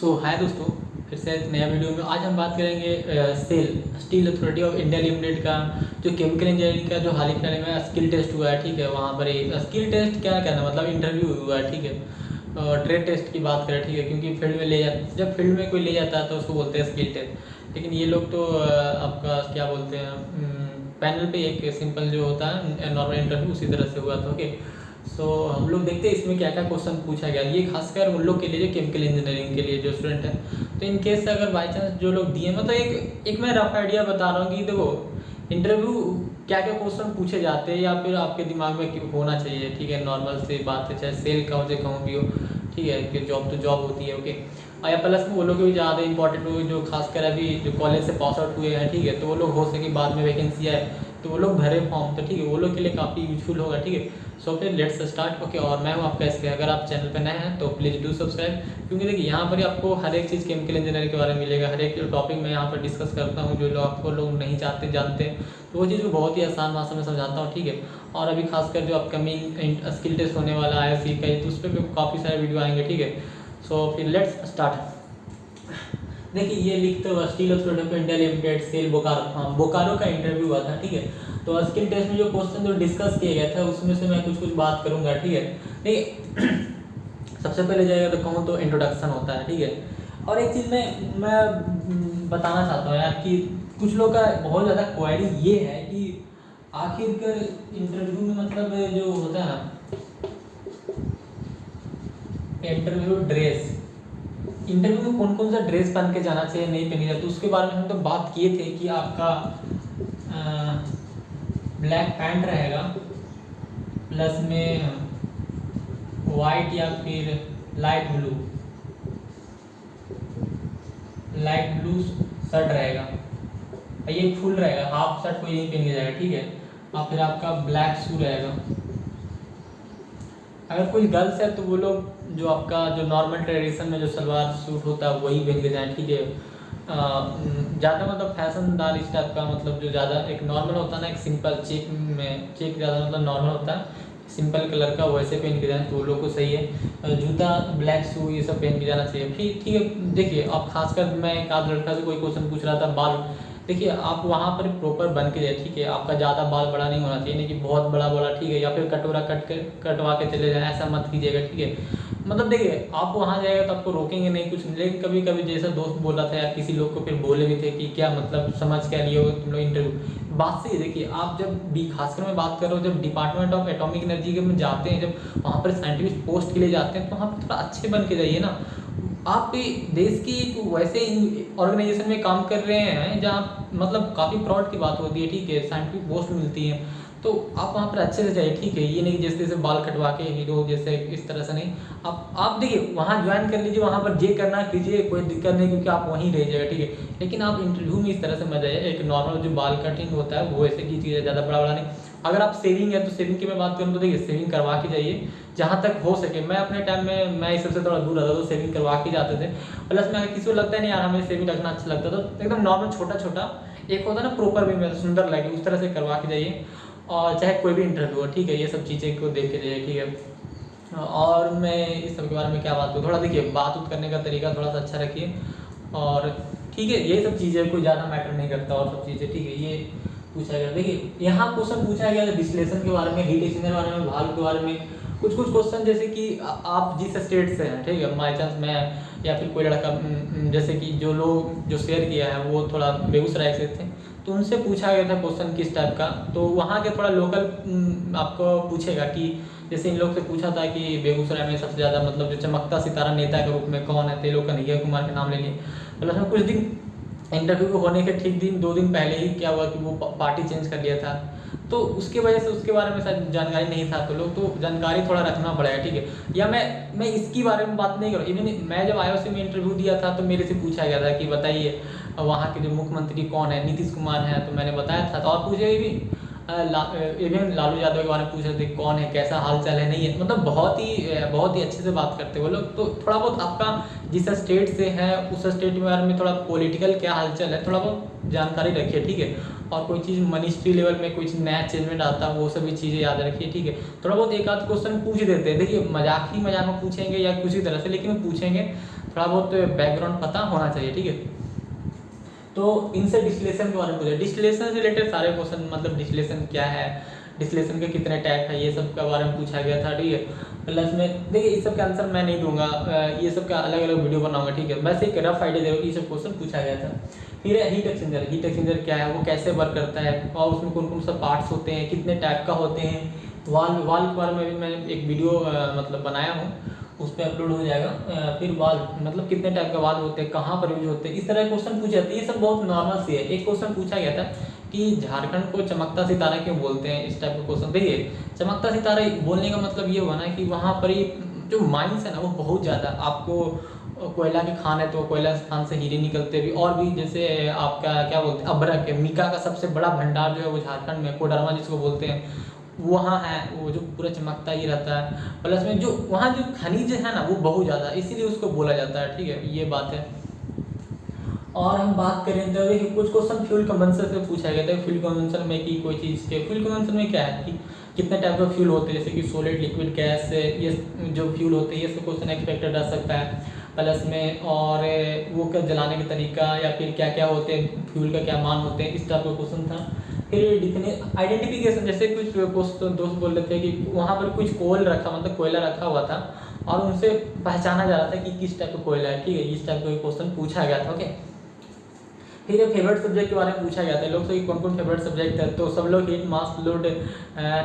हाय दोस्तों, फिर से एक नया वीडियो में आज हम बात करेंगे steel Authority of India limited का जो केमिकल इंजीनियरिंग का जो हाल ही फिलहाल में स्किल टेस्ट हुआ है। ठीक है, वहाँ पर एक स्किल टेस्ट क्या कहना मतलब इंटरव्यू हुआ है। ठीक है, ट्रेड टेस्ट की बात करें। ठीक है, क्योंकि फील्ड में ले जा जब फील्ड में कोई ले जाता है तो उसको बोलते हैं स्किल टेस्ट। लेकिन ये लोग तो आपका क्या बोलते हैं, पैनल पे एक सिंपल जो होता है नॉर्मल इंटरव्यू उसी तरह से हुआ था। ओके, हम लोग देखते हैं इसमें क्या क्या क्वेश्चन पूछा गया। ये खासकर उन लोग के लिए जो केमिकल इंजीनियरिंग के लिए जो स्टूडेंट है, तो इन केस अगर बाई चांस जो लोग दिए मतलब एक मैं रफ आइडिया बता रहा हूँ कि देखो इंटरव्यू क्या क्या क्वेश्चन पूछे जाते हैं या फिर आपके दिमाग में क्यों होना चाहिए। ठीक है, नॉर्मल से बात है, चाहे सेल का हो चाहे कहूँ भी हो। ठीक है, कि जॉब तो जॉब होती है। ओके, और या प्लस में वो लोग भी ज़्यादा इंपॉर्टेंट हुए जो खासकर अभी जो कॉलेज से पास आउट हुए हैं। ठीक है, तो वो लोग हो सके बाद में वैकेंसी आए तो वो लोग भरे फॉर्म, तो ठीक है वो लोग के लिए काफ़ी यूजफुल होगा। ठीक है, फिर लेट्स स्टार्ट। ओके, और मैं हूँ आपका इसके, अगर आप चैनल पर नए हैं तो प्लीज़ डू सब्सक्राइब, क्योंकि देखिए यहाँ पर आपको हर एक चीज़ केमिकल इंजीनियरिंग के बारे में मिलेगा। हर एक टॉपिक मैं यहाँ पर डिस्कस करता हूँ जो लोग आपको लोग नहीं जानते तो वो चीज़ को बहुत ही आसान भाषा में समझाता हूँ। ठीक है, और अभी खासकर जो अपकमिंग स्किल टेस्ट होने वाला है IISc का, तो उस पर काफ़ी सारे वीडियो आएंगे। ठीक है, फिर लेट्स स्टार्ट। देखिए ये लिखते हुए Steel Authority of India Limited SAIL Bokaro का इंटरव्यू हुआ था। ठीक है, तो स्किल टेस्ट में जो क्वेश्चन जो डिस्कस किए गए थे उसमें से मैं कुछ बात करूंगा। ठीक है, देखिए सबसे पहले जाएगा तो कहूँ तो इंट्रोडक्शन होता है। ठीक है, और एक चीज़ मैं बताना चाहता हूँ यार कि कुछ लोग का बहुत ज़्यादा क्वेरी ये है कि आखिरकार इंटरव्यू में मतलब जो होता है ना इंटरव्यू ड्रेस, इंटरव्यू में कौन कौन सा ड्रेस पहन के जाना चाहिए नहीं पहनी जाती, तो उसके बारे में हम तो बात किए थे कि आपका ब्लैक पैंट रहेगा प्लस में वाइट या फिर लाइट ब्लू शर्ट रहेगा, ये फुल रहेगा, हाफ शर्ट कोई नहीं पहन के जाएगा। ठीक है, और फिर आपका ब्लैक शू रहेगा। अगर कोई गर्ल्स है तो वो लोग जो आपका जो नॉर्मल ट्रेडिशन में जो सलवार सूट होता है वही पहन के जाएँ। ठीक है, ज़्यादा मतलब फैशनदार इस टाइप का मतलब जो ज़्यादा एक नॉर्मल होता है ना, एक सिंपल चेक ज़्यादा मतलब नॉर्मल होता है सिंपल कलर का, वैसे पहन के जाएँ तो वो लोग को सही है। जूता ब्लैक शू ये सब पहन के जाना चाहिए। फिर ठीक है, देखिए आप खासकर मैं एक आध लड़का से कोई क्वेश्चन पूछ रहा था बाल, देखिए आप वहाँ पर प्रॉपर बन के जाए। ठीक है, आपका ज़्यादा बाल बड़ा नहीं होना चाहिए, नहीं कि बहुत बड़ा बड़ा। ठीक है, या फिर कटोरा कटवा के चले जाए, ऐसा मत कीजिएगा। ठीक है, मतलब देखिए आप वहाँ जाएगा तो आपको रोकेंगे नहीं कुछ, लेकिन कभी कभी जैसा दोस्त बोला था यार, किसी लोग को फिर बोले भी थे कि क्या मतलब समझ क्या लिए हो तुम लोग इंटरव्यू। बात सही है, देखिए आप जब भी खासकर मैं बात कर रहा हूँ जब डिपार्टमेंट ऑफ एटॉमिक एनर्जी के में जाते हैं, जब वहाँ पर साइंटिफिक पोस्ट के लिए जाते हैं तो वहाँ पर थोड़ा अच्छे बन के जाइए ना। आप भी देश की एक वैसे ऑर्गेनाइजेशन में काम कर रहे हैं जहाँ मतलब काफ़ी प्राउड की बात होती है। ठीक है, साइंटिफिक पोस्ट मिलती है तो आप वहाँ पर अच्छे से जाइए। ठीक है, ये नहीं जैसे जैसे बाल कटवा के हीरो जैसे इस तरह से नहीं, आप देखिए वहाँ ज्वाइन कर लीजिए, वहाँ पर जे करना कीजिए, कोई दिक्कत नहीं, क्योंकि आप वहीं रह जाएगा। ठीक है, लेकिन आप इंटरव्यू में इस तरह से मत जाइए, एक नॉर्मल जो बाल कटिंग होता है वो ऐसे कीजिए, ज़्यादा बड़ा बड़ा नहीं। अगर आप सेविंग है तो सेविंग की मैं बात करूँ तो देखिए सेविंग करवा के जाइए जहाँ तक हो सके। मैं अपने टाइम में मैं इस सबसे थोड़ा दूर रहता तो सेविंग करवा के जाते थे। प्लस में अगर किसी को लगता है नहीं यार हमें सेविंग रखना अच्छा लगता तो एकदम नॉर्मल छोटा छोटा एक होता है ना प्रॉपर वे में सुंदर लगे उस तरह से करवा के जाइए, और चाहे कोई भी इंटरव्यू हो। ठीक है, ये सब चीज़ें को देख के जाइए। ठीक है, और मैं इस सब के बारे में क्या बात करूँ, थोड़ा देखिए बात उत करने का तरीका थोड़ा सा अच्छा रखिए। और ठीक है, ये सब चीज़ें कोई ज़्यादा मैटर नहीं करता और सब चीज़ें। ठीक है, ये पूछा गया, देखिए यहाँ क्वेश्चन पूछा गया डिस्टिलेशन के बारे में, हीट एक्सचेंजर के बारे में, भाल्व के बारे में, कुछ क्वेश्चन जैसे कि आप जिस स्टेट से हैं। ठीक है, बाई चांस मैं या फिर कोई लड़का जैसे कि जो लोग जो शेयर किया है वो थोड़ा बेगूसराय से थे तो उनसे पूछा गया था क्वेश्चन किस टाइप का, तो वहाँ के थोड़ा लोकल आपको पूछेगा कि जैसे इन लोग से पूछा था कि बेगूसराय में सबसे ज़्यादा मतलब जो चमकता सितारा नेता के रूप में कौन है, तो ये लोग कन्हैया कुमार के नाम ले लिए। प्लस में कुछ दिन इंटरव्यू होने के ठीक 2 दिन पहले ही क्या हुआ कि वो पार्टी चेंज कर लिया था, तो उसके वजह से उसके बारे में शायद जानकारी नहीं था, तो लोग तो जानकारी थोड़ा रखना पड़ेगा। ठीक है, या मैं इसकी बारे में बात नहीं करूँ, इवन मैं जब IISc में इंटरव्यू दिया था तो मेरे से पूछा गया था कि बताइए वहाँ के जो मुख्यमंत्री कौन है, नीतीश कुमार हैं, तो मैंने बताया था। तो और पूछे भी इवन लालू यादव के बारे में पूछ रहे थे कौन है, कैसा हाल चाल है, नहीं है, मतलब बहुत ही अच्छे से बात करते वो लोग। तो थोड़ा बहुत आपका जिस स्टेट से है उस स्टेट के बारे में थोड़ा पॉलिटिकल क्या हालचाल है थोड़ा बहुत जानकारी रखिए। ठीक है, और कोई चीज़ मिनिस्ट्री लेवल में कोई चीज़ नया चेंजमेंट आता है वो सभी चीज़ें याद रखिए। ठीक है, थोड़ा बहुत एक आध क्वेश्चन पूछ देते हैं, देखिए मजाक में पूछेंगे या किसी तरह से, लेकिन पूछेंगे थोड़ा बहुत बैकग्राउंड पता होना चाहिए, ठीक है। तो इनसे डिस्टिलेशन के बारे में पूछा, डिस्टिलेशन से रिलेटेड सारे क्वेश्चन, मतलब डिस्टिलेशन क्या है, डिस्टिलेशन के कितने टाइप है, ये सब के बारे में पूछा गया था, ठीक है। प्लस में देखिए इस सब का आंसर मैं नहीं दूंगा, ये सब का अलग अलग वीडियो बनाऊंगा, ठीक है। बस एक रफ आइडिया दे रहा हूँ कि ये सब क्वेश्चन पूछा गया था। फिर हीट एक्सचेंजर, हीट एक्सचेंजर क्या है, वो कैसे वर्क करता है, और उसमें कौन कौन सा पार्ट्स होते हैं, कितने टाइप का होते हैं। वाल्व, वाल्व के बारे में भी मैंने एक वीडियो मतलब बनाया हूँ, उस पर अपलोड हो जाएगा। फिर वाल्व मतलब कितने टाइप का वाल्व होते हैं, कहाँ पर यूज होते हैं, इस तरह क्वेश्चन पूछे जाते हैं। ये सब बहुत नॉर्मल सी है। एक क्वेश्चन पूछा गया था कि झारखंड को चमकता सितारा क्यों बोलते हैं, इस टाइप का क्वेश्चन। देखिए चमकता सितारा बोलने का मतलब ये हुआ ना कि वहाँ पर ही जो माइंस है ना वो बहुत ज़्यादा, आपको कोयला की खान है तो कोयला खान से हीरे निकलते भी, और भी जैसे आपका क्या बोलते हैं अभ्रक है, मीका का सबसे बड़ा भंडार जो है वो झारखंड में कोडरमा जिसको बोलते हैं वहाँ है, वो जो पूरा चमकता ही रहता है। प्लस में जो वहाँ जो खनिज है ना वो बहुत ज़्यादा, इसीलिए उसको बोला जाता है, ठीक है, ये बात है। और हम बात करें तो देखिए कुछ क्वेश्चन फ्यूल कन्वेंशन से पूछा गया था। फ्यूल कन्वेंशन में कि कोई चीज़ के फ्यूल कन्वेंशन में क्या है कि कितने टाइप का फ्यूल होते हैं, जैसे कि सॉलिड, लिक्विड, गैस, ये जो फ्यूल होते हैं ये सब क्वेश्चन एक्सपेक्टेड रह सकता है। प्लस में और वो का जलाने का तरीका या फिर क्या क्या होते हैं, फ्यूल का क्या मान होते हैं, इस टाइप का क्वेश्चन था। फिर आइडेंटिफिकेशन, जैसे कुछ दोस्त बोल रहे थे कि वहाँ पर कुछ कोल रखा, मतलब कोयला रखा हुआ था और उनसे पहचाना जा रहा था कि किस टाइप का कोयला है, ठीक है, इस टाइप का क्वेश्चन पूछा गया था, ओके। फिर फेवरेट सब्जेक्ट के बारे में पूछा गया था, लोग से कौन कौन फेवरेट सब्जेक्ट है, तो सब लोग हीट, मास, फ्लूइड,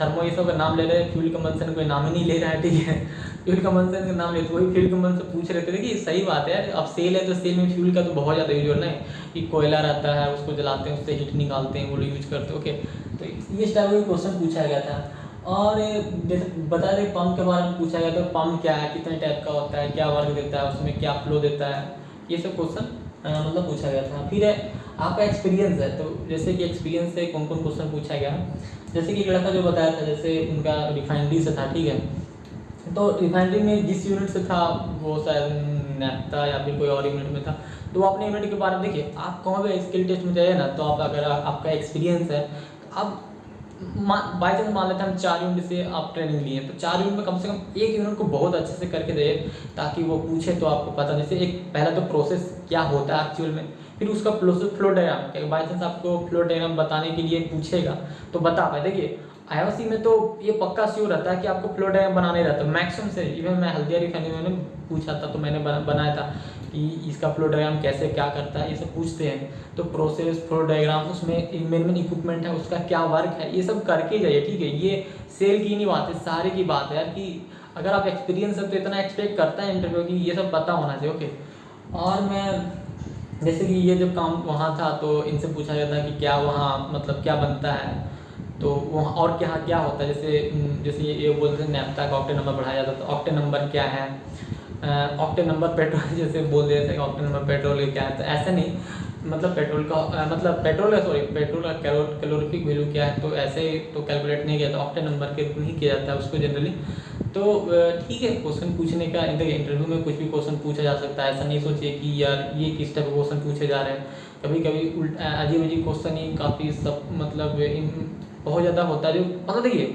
थर्मो, ये सब का नाम ले रहे हैं। फ्यूल कन्वेंशन कोई नाम ही नहीं ले रहा है, ठीक है। फ्यूल कन्वेंशन का नाम लेते वही फ्यूल कन्वेंशन पूछ रहे थे कि सही बात है यार, अब सेल है तो सेल में फ्यूल का तो बहुत ज़्यादा यूज हो रहा है कि कोयला रहता है उसको जलाते हैं उससे हीट निकालते हैं वो लोग यूज करते हैं, ओके। तो ये टाइप का क्वेश्चन पूछा गया था। और जैसे बता दें पंप के बारे में पूछा गया, तो पंप क्या है, कितने टाइप का होता है, क्या वर्क देता है, उसमें क्या फ्लो देता है, ये सब क्वेश्चन मतलब पूछा गया था। फिर आपका एक्सपीरियंस है, तो जैसे कि एक्सपीरियंस से कौन कौन क्वेश्चन पूछा गया, जैसे कि एक लड़का जो बताया था जैसे उनका रिफाइनरी से था, ठीक है। तो रिफाइनरी में जिस यूनिट से था वो शायद नैप्था या फिर कोई और यूनिट में था, तो वो अपने यूनिट के बारे में देखिए, आप कहोगे भी स्किल टेस्ट में जाइए ना, तो आप अगर आपका एक्सपीरियंस है तो आप बाई चांस मान लेते हैं हम 4 यूनिट से आप ट्रेनिंग लिए, तो 4 यूनिट में कम से कम एक यूनिट को बहुत अच्छे से करके दे, ताकि वो पूछे तो आपको पता। जैसे एक पहला तो प्रोसेस क्या होता है एक्चुअल में, फिर उसका फ्लो डायग्राम, बाई चांस आपको फ्लो डायग्राम बताने के लिए पूछेगा तो बता पाए। देखिए आईओसी में तो ये पक्का श्योर रहता है कि आपको फ्लो डायग्राम बनाने रहता है मैक्सिमम से। इवन मैं हल्दिया रिफाइनरी में मैंने पूछा था तो मैंने बनाया था कि इसका फ्लो डायग्राम कैसे क्या करता है, ये सब पूछते हैं। तो प्रोसेस, फ्लो डायग्राम, उसमें मेन इक्विपमेंट है उसका क्या वर्क है, ये सब करके जाइए, ठीक है। ये सेल की नहीं बात है, सारे की बात है यार कि अगर आप एक्सपीरियंस है तो इतना एक्सपेक्ट करता है इंटरव्यू की ये सब पता होना चाहिए, ओके। और मैं जैसे कि ये जब काम वहाँ था तो इनसे पूछा गया था कि क्या वहाँ मतलब क्या बनता है, तो वहाँ और क्या क्या होता है, जैसे ये बोलते हैं नैप्था का ऑक्टेन नंबर बढ़ाया जाता है, तो ऑक्टेन नंबर क्या है, ऑक्टेन नंबर पेट्रोल जैसे बोल देते हैं ऑक्टेन नंबर पेट्रोल क्या है, तो ऐसा नहीं, मतलब पेट्रोल का पेट्रोल का कैलोरीफिक वैल्यू क्या है, तो ऐसे तो कैलकुलेट नहीं किया था, ऑक्टेन नंबर के थ्रू ही किया जाता है उसको जनरली। तो ठीक है, क्वेश्चन पूछने का इंटरव्यू में कुछ भी क्वेश्चन पूछा जा सकता है, ऐसा नहीं सोचिए कि यार ये किस टाइप के क्वेश्चन पूछे जा रहे हैं। कभी कभी अजीब अजीब क्वेश्चन ही काफ़ी सब मतलब बहुत ज़्यादा होता है, जो मतलब देखिए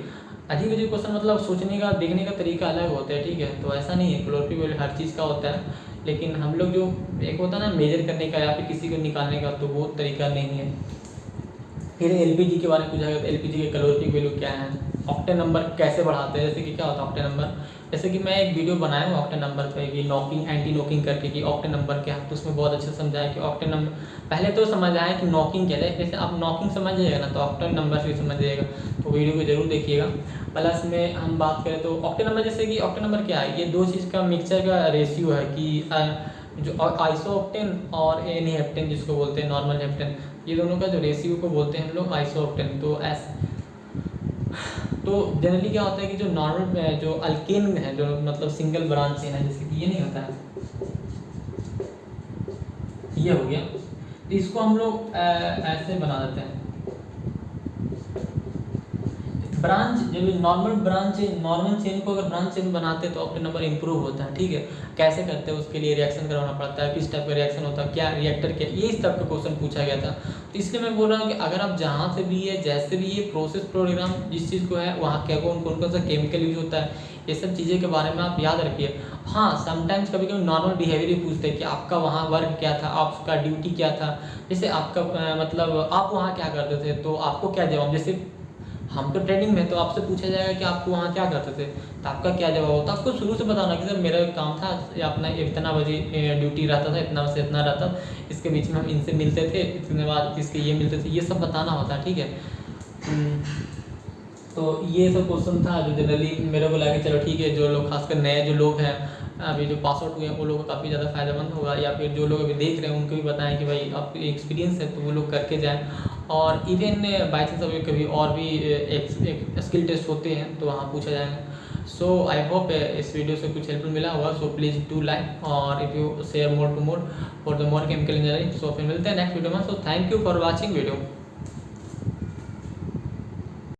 अजीब अजीब क्वेश्चन मतलब सोचने का देखने का तरीका अलग होता है, ठीक है। तो ऐसा नहीं है, कैलोरीफिक वैल्यू हर चीज़ का होता है, लेकिन हम लोग जो एक होता है ना मेजर करने का या फिर किसी को निकालने का, तो वो तरीका नहीं है। फिर एलपीजी के बारे में पूछा गया, तो एलपीजी के कैलोरीफिक वैल्यू क्या है, ऑक्टेन नंबर कैसे बढ़ाते हैं, जैसे कि क्या होता है ऑक्टेन नंबर, जैसे कि मैं एक वीडियो बनाया हूँ ऑक्टेन नंबर पे कि नॉकिंग एंटी नॉकिंग करके कि ऑक्टेन नंबर क्या है, तो उसमें बहुत अच्छे से समझाया कि ऑक्टेन नंबर पहले तो समझ आया कि नॉकिंग क्या है, जैसे आप नॉकिंग समझ जाइएगा ना तो ऑक्टेन नंबर भी समझ जाइएगा, तो वीडियो को जरूर देखिएगा। प्लस में हम बात करें तो ऑक्टेन नंबर, जैसे कि ऑक्टेन नंबर क्या है, ये दो चीज़ का मिक्सचर का रेशियो है कि जो आइसो ऑक्टेन और एन हेप्टेन जिसको बोलते हैं नॉर्मल हेप्टेन, ये दोनों का जो रेशियो को बोलते हैं हम लोग आइसो ऑक्टेन। तो जनरली क्या होता है कि जो नॉर्मल जो अल्केन है, जो मतलब सिंगल ब्रांच चेन है, जैसे कि ये नहीं होता है, ये हो गया, तो इसको हम लोग ऐसे बना देते हैं ब्रांच, जब नॉर्मल चेन को अगर ब्रांच चेन बनाते हैं तो ऑक्टेन नंबर इंप्रूव होता है, ठीक है। कैसे करते हैं उसके लिए रिएक्शन करवाना पड़ता है, किस टाइप का रिएक्शन होता है, क्या रिएक्टर क्या, ये इस टाइप का क्वेश्चन पूछा गया था। तो इसलिए मैं बोल रहा हूँ कि अगर आप जहाँ से भी है जैसे भी ये प्रोसेस प्रोग्राम जिस चीज़ को है वहाँ क्या कौन कौन सा केमिकल यूज होता है, ये सब चीज़ें के बारे में आप याद रखिए। हाँ, समटाइम्स कभी कभी नॉर्मल बिहेवियर भी पूछते हैं कि आपका वहाँ वर्क क्या था, आपका ड्यूटी क्या था, जैसे आपका मतलब आप वहाँ क्या करते थे, तो आपको क्या जवाब, जैसे हम तो ट्रेनिंग में, तो आपसे पूछा जाएगा कि आपको वहाँ क्या करते थे, तो आपका क्या जवाब होता है। आपको शुरू से बताना कि सर मेरा काम था या अपना इतना बजे ड्यूटी रहता था, इतना से इतना रहता, इसके बीच में हम इनसे मिलते थे, इतने बाद इसके ये मिलते थे, ये सब बताना होता है, ठीक है। तो ये सब क्वेश्चन था जो जनरली मेरे को लगा कि चलो ठीक है, जो लोग खासकर नए जो लोग हैं अभी जो पास आउट हुए हैं, वो लोगों को काफ़ी ज़्यादा फायदेमंद होगा, या फिर जो लोग अभी देख रहे हैं उनको भी बताएं कि भाई आप एक्सपीरियंस है तो वो लोग करके जाएं। और इवन बाई चांस अभी कभी और भी एक स्किल टेस्ट होते हैं तो वहाँ पूछा जाएगा। सो आई होप इस वीडियो से कुछ हेल्पफुल मिला होगा। सो प्लीज़ डू लाइक और if you share more to more for the more chemical engineering. So फिर मिलते हैं नेक्स्ट वीडियो में। So thank you for watching video.